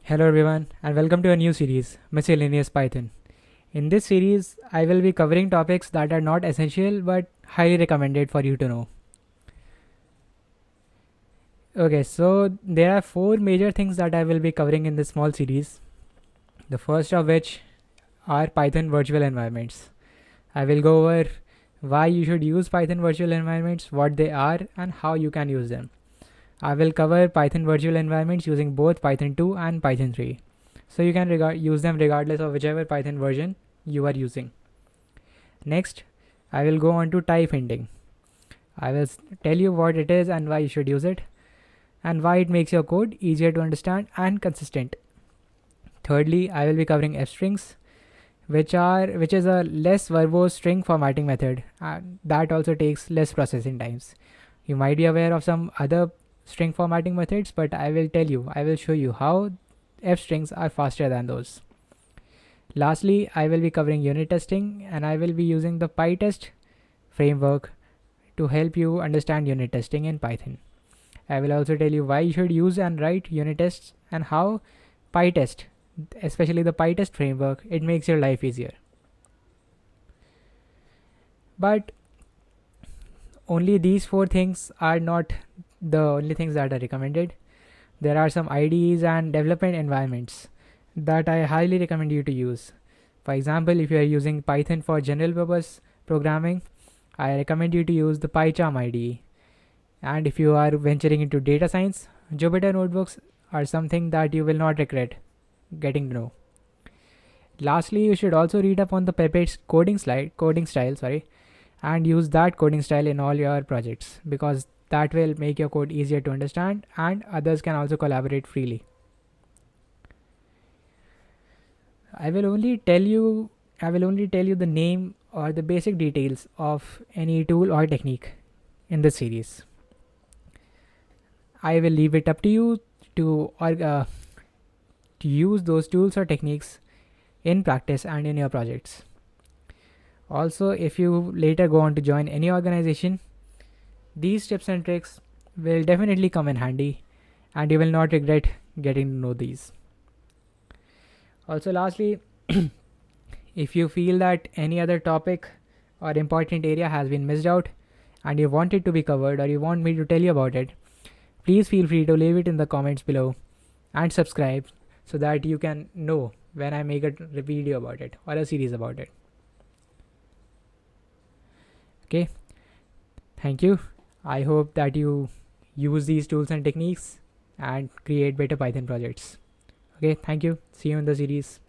Hello everyone and welcome to a new series, Miscellaneous Python. In this series, I will be covering topics that are not essential but highly recommended for you to know. Okay, so there are four major things that I will be covering in this small series. The first of which are Python virtual environments. I will go over why you should use Python virtual environments, what they are, and how you can use them. I will cover Python virtual environments using both Python 2 and Python 3. So you can use them regardless of whichever Python version you are using. Next, I will go on to type hinting. I will tell you what it is and why you should use it, and why it makes your code easier to understand and consistent. Thirdly, I will be covering f-strings, which is a less verbose string formatting method, and that also takes less processing times. You might be aware of some other string formatting methods, but I will show you how f-strings are faster than those. Lastly, I will be covering unit testing, and I will be using the PyTest framework to help you understand unit testing in Python. I will also tell you why you should use and write unit tests and how PyTest, especially the PyTest framework, it makes your life easier. But only these four things are not the only things that are recommended. There are some IDEs and development environments that I highly recommend you to use. For example, if you are using Python for general purpose programming, I recommend you to use the PyCharm IDE. And if you are venturing into data science, Jupyter notebooks are something that you will not regret getting to know. Lastly, you should also read up on the Puppet's coding style, and use that coding style in all your projects, because that will make your code easier to understand and others can also collaborate freely. I will only tell you the name or the basic details of any tool or technique in this series. I will leave it up to you to use those tools or techniques in practice and in your projects. Also, if you later go on to join any organization, these tips and tricks will definitely come in handy and you will not regret getting to know these. Also, lastly, if you feel that any other topic or important area has been missed out and you want it to be covered or you want me to tell you about it, please feel free to leave it in the comments below and subscribe so that you can know when I make a video about it or a series about it. Okay, thank you. I hope that you use these tools and techniques and create better Python projects. Okay, thank you. See you in the series.